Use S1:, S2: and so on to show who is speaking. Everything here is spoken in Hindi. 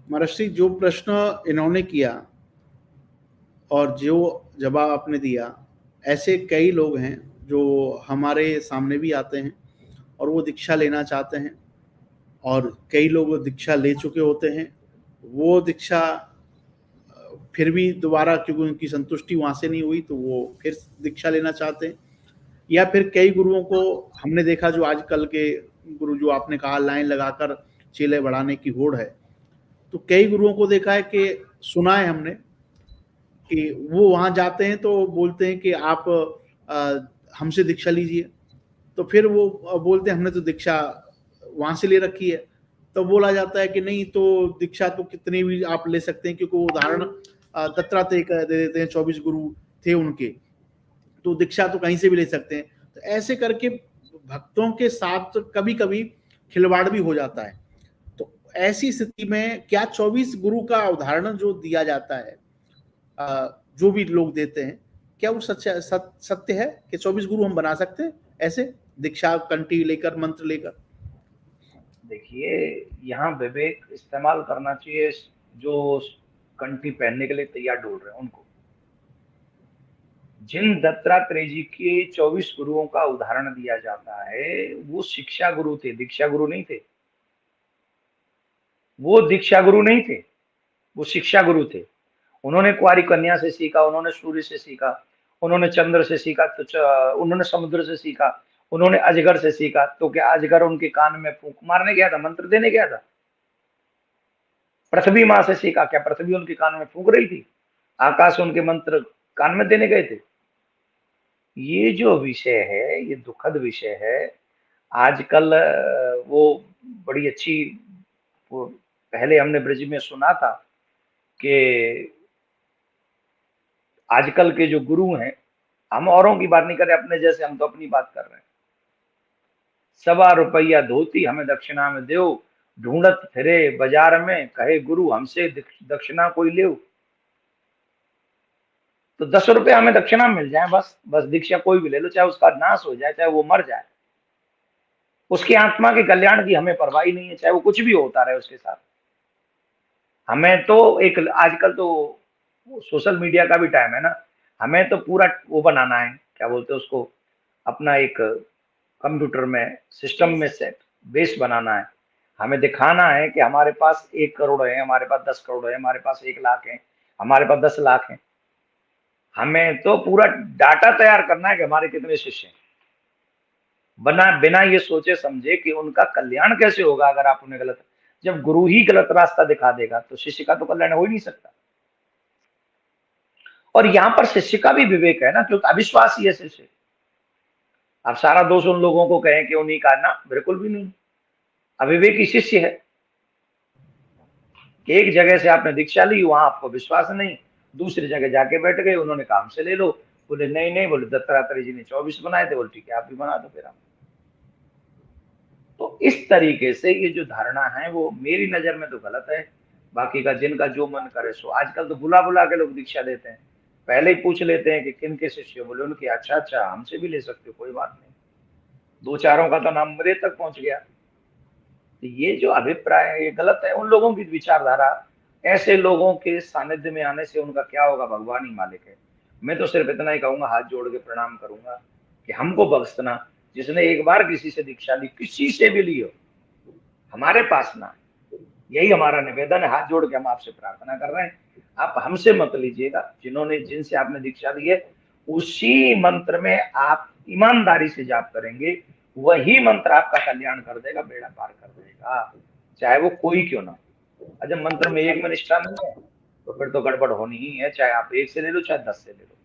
S1: महर्षि, जो प्रश्न इन्होंने किया और जो जवाब आपने दिया, ऐसे कई लोग हैं जो हमारे सामने भी आते हैं और वो दीक्षा लेना चाहते हैं, और कई लोग दीक्षा ले चुके होते हैं। वो दीक्षा फिर भी दोबारा, क्योंकि उनकी संतुष्टि वहाँ से नहीं हुई, तो वो फिर दीक्षा लेना चाहते हैं। या फिर कई गुरुओं को हमने देखा, जो आजकल के गुरु, जो आपने कहा लाइन लगाकर चेले बढ़ाने की होड़ है, तो कई गुरुओं को देखा है कि सुना है हमने कि वो वहाँ जाते हैं तो बोलते हैं कि आप हमसे दीक्षा लीजिए। तो फिर वो बोलते हैं हमने तो दीक्षा वहाँ से ले रखी है। तो बोला जाता है कि नहीं, तो दीक्षा तो कितनी भी आप ले सकते हैं, क्योंकि वो उदाहरण दत्तात्रेय का दे देते हैं, 24 गुरु थे उनके, तो दीक्षा तो कहीं से भी ले सकते हैं। तो ऐसे करके भक्तों के साथ कभी कभी खिलवाड़ भी हो जाता है। तो ऐसी स्थिति में क्या 24 गुरु का उदाहरण जो दिया जाता है, जो भी लोग देते हैं, क्या वो सत्य है कि 24 गुरु हम बना सकते हैं ऐसे, दीक्षा कंठी लेकर, मंत्र लेकर?
S2: देखिए, यहाँ विवेक इस्तेमाल करना चाहिए जो कंठी पहनने के लिए तैयार ढूंढ रहे हैं उनको। जिन दत्तात्रेय जी के 24 गुरुओं का उदाहरण दिया जाता है, वो शिक्षा गुरु थे, दीक्षा गुरु नहीं थे। वो दीक्षा गुरु नहीं थे, वो शिक्षा गुरु थे। उन्होंने कुंवारी कन्या से सीखा, उन्होंने सूर्य से सीखा, उन्होंने चंद्र से सीखा, तो उन्होंने समुद्र से सीखा, उन्होंने अजगर से सीखा। तो क्या अजगर उनके कान में फूंक मारने गया था, मंत्र देने गया था? पृथ्वी माँ से सीखा, क्या पृथ्वी उनके कान में फूंक रही थी? आकाश उनके मंत्र कान में देने गए थे? ये जो विषय है, ये दुखद विषय है। आजकल वो बड़ी अच्छी, वो पहले हमने ब्रज में सुना था कि आजकल के जो गुरु हैं, हम औरों की बात नहीं कर रहे, अपने जैसे, हम तो अपनी बात कर रहे हैं। 1.25 धोती हमें दक्षिणा में दो, ढूंढत फिरे बाजार में, कहे गुरु हमसे दक्षिणा कोई ले। तो 10 रुपए हमें दक्षिणा मिल जाए, बस बस दीक्षा कोई भी ले लो, चाहे उसका नाश हो जाए, चाहे वो मर जाए, उसकी आत्मा के कल्याण की हमें परवाही नहीं है, चाहे वो कुछ भी होता रहे उसके साथ। हमें तो एक, आजकल तो सोशल मीडिया का भी टाइम है ना, हमें तो पूरा वो बनाना है, क्या बोलते हैं उसको, अपना एक कंप्यूटर में, सिस्टम में सेट बेस बनाना है। हमें दिखाना है कि हमारे पास 1 करोड़ है, हमारे पास 10 करोड़ है, हमारे पास 1 लाख है, हमारे पास 10 लाख है। हमें तो पूरा डाटा तैयार करना है कि हमारे कितने शिष्य हैं, बना बिना ये सोचे समझे कि उनका कल्याण कैसे होगा। अगर आप उन्हें गलत, जब गुरु ही गलत रास्ता दिखा देगा तो शिष्य का तो कल्याण हो ही नहीं सकता। और यहाँ पर शिष्य का भी विवेक है ना, क्योंकि अविश्वास ही है शिष्य। अब सारा दोष उन लोगों को कहें कि उन्हीं का, ना, बिल्कुल भी नहीं। अविवेकी शिष्य है। एक जगह से आपने दीक्षा ली, वहां आपको विश्वास नहीं, दूसरी जगह जाके बैठ गए, उन्होंने काम से ले लो, बोले नहीं नहीं, बोले दत्तात्रेय जी ने 24 बनाए थे, बोले ठीक है आप भी बना दो फिर हम। तो इस तरीके से ये जो धारणा है वो मेरी नजर में तो गलत है। बाकी का जिनका जो मन करे सो। आजकल तो बुला बुला के लोग दीक्षा देते हैं, पहले ही पूछ लेते हैं कि किन के शिष्य हो, बोले उनके। अच्छा अच्छा, हमसे भी ले सकते हो, कोई बात नहीं। दो चारों का तो नाम मेरे तक पहुंच गया। तो ये जो अभिप्राय है ये गलत है, उन लोगों की विचारधारा। ऐसे लोगों के सानिध्य में आने से उनका क्या होगा, भगवान ही मालिक है। मैं तो सिर्फ इतना ही कहूंगा, हाथ जोड़ के प्रणाम करूंगा कि हमको बख्शना। जिसने एक बार किसी से दीक्षा ली, किसी से भी ली हो, हमारे पास ना, यही हमारा निवेदन है। हाथ जोड़ के हम आपसे प्रार्थना कर रहे हैं, आप हमसे मत लीजिएगा। जिन्होंने, जिनसे आपने दीक्षा ली है, उसी मंत्र में आप ईमानदारी से जाप करेंगे, वही मंत्र आपका कल्याण कर देगा, बेड़ा पार कर देगा, चाहे वो कोई क्यों ना। जब मंत्र में एक में निष्ठा नहीं है तो फिर तो गड़बड़ होनी ही है, चाहे आप 1 से ले लो, चाहे 10 से ले लो।